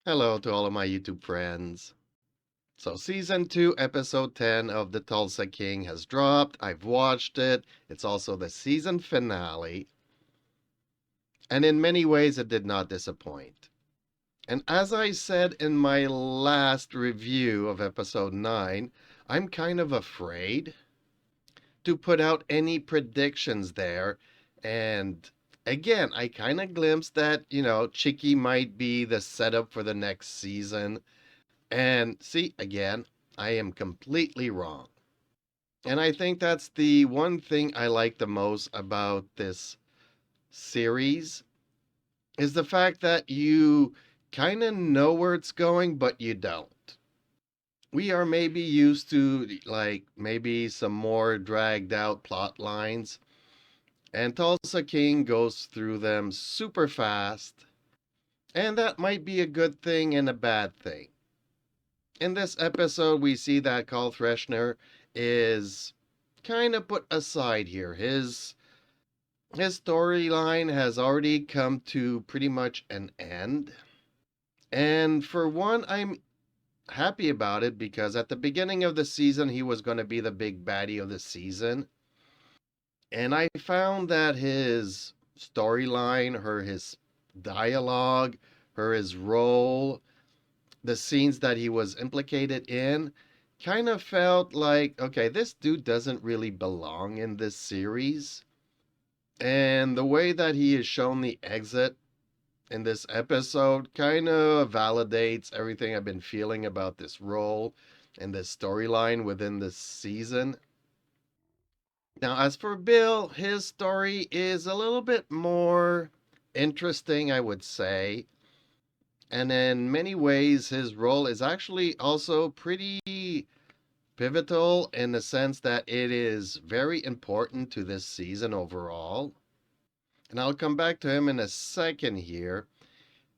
Hello to all of my YouTube friends. So, season 2, episode 10 of The Tulsa King has dropped. I've watched it. It's also the season finale. And in many ways, it did not disappoint. And as I said in my last review of episode 9, I'm kind of afraid to put out any predictions there. And again, I kind of glimpsed that, Chicky might be the setup for the next season. And see, again, I am completely wrong. And I think that's the one thing I like the most about this series is the fact that you kind of know where it's going, but you don't. We are maybe used to like maybe some more dragged out plot lines, and Tulsa King goes through them super fast, and that might be a good thing and a bad thing. In this episode, we see that Carl Threshner is kind of put aside here. His storyline has already come to pretty much an end. And for one, I'm happy about it because at the beginning of the season, he was going to be the big baddie of the season. And I found that his storyline, his dialogue, his role, the scenes that he was implicated in kind of felt like, okay, this dude doesn't really belong in this series. And the way that he is shown the exit in this episode kind of validates everything I've been feeling about this role and this storyline within this season. Now, as for Bill, his story is a little bit more interesting, I would say. And in many ways, his role is actually also pretty pivotal in the sense that it is very important to this season overall. And I'll come back to him in a second here.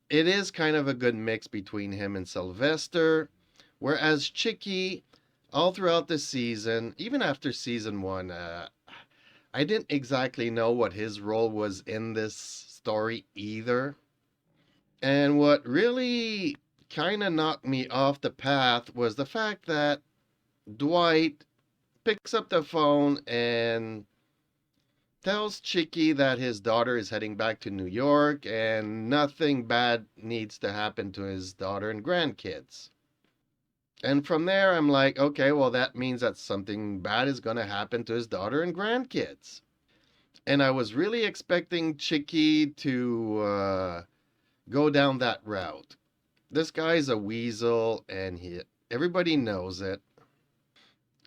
It is kind of a good mix between him and Sylvester, whereas Chicky, all throughout the season, even after season one, I didn't exactly know what his role was in this story either. And what really kind of knocked me off the path was the fact that Dwight picks up the phone and tells Chicky that his daughter is heading back to New York and nothing bad needs to happen to his daughter and grandkids. And from there, I'm like, okay, well, that means that something bad is going to happen to his daughter and grandkids. And I was really expecting Chicky to go down that route. This guy's a weasel, and everybody knows it.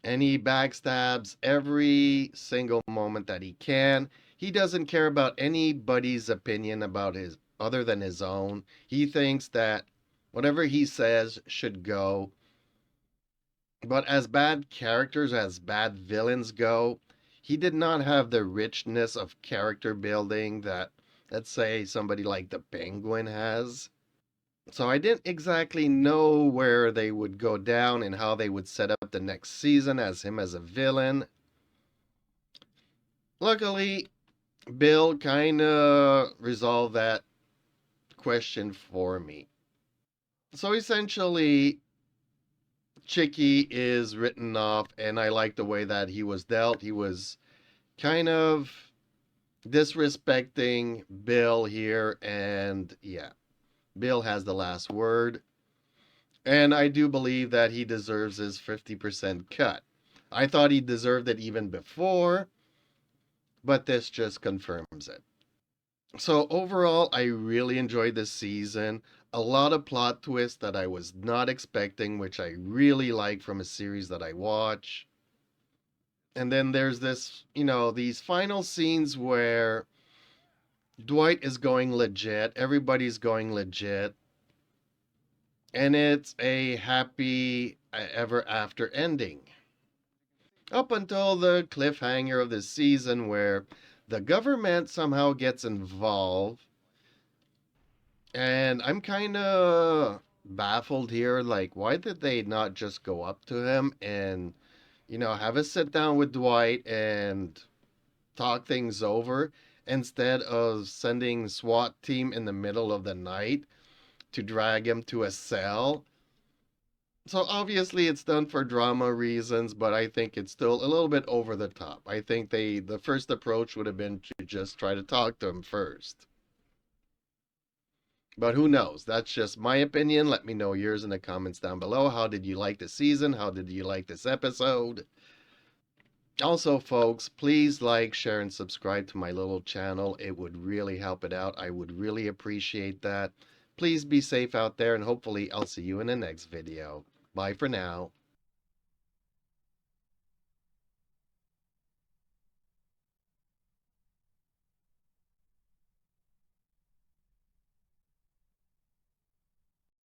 And he backstabs every single moment that he can. He doesn't care about anybody's opinion about his other than his own. He thinks that whatever he says should go. But as bad characters, as bad villains go, he did not have the richness of character building that, let's say, somebody like the Penguin has. So I didn't exactly know where they would go down and how they would set up the next season as him as a villain. Luckily, Bill kind of resolved that question for me. So essentially, Chicky is written off, and I like the way that he was dealt. He was kind of disrespecting Bill here, and yeah, Bill has the last word. And I do believe that he deserves his 50% cut. I thought he deserved it even before, but this just confirms it. So overall, I really enjoyed this season. A lot of plot twists that I was not expecting, which I really like from a series that I watch. And then there's these final scenes where Dwight is going legit, everybody's going legit, and it's a happy ever after ending. Up until the cliffhanger of the season where the government somehow gets involved. And I'm kind of baffled here. Like, why did they not just go up to him and, have a sit down with Dwight and talk things over instead of sending SWAT team in the middle of the night to drag him to a cell. So obviously it's done for drama reasons, but I think it's still a little bit over the top. I think the first approach would have been to just try to talk to him first. But who knows? That's just my opinion. Let me know yours in the comments down below. How did you like the season? How did you like this episode? Also, folks, please like, share, and subscribe to my little channel. It would really help it out. I would really appreciate that. Please be safe out there, and hopefully I'll see you in the next video. Bye for now.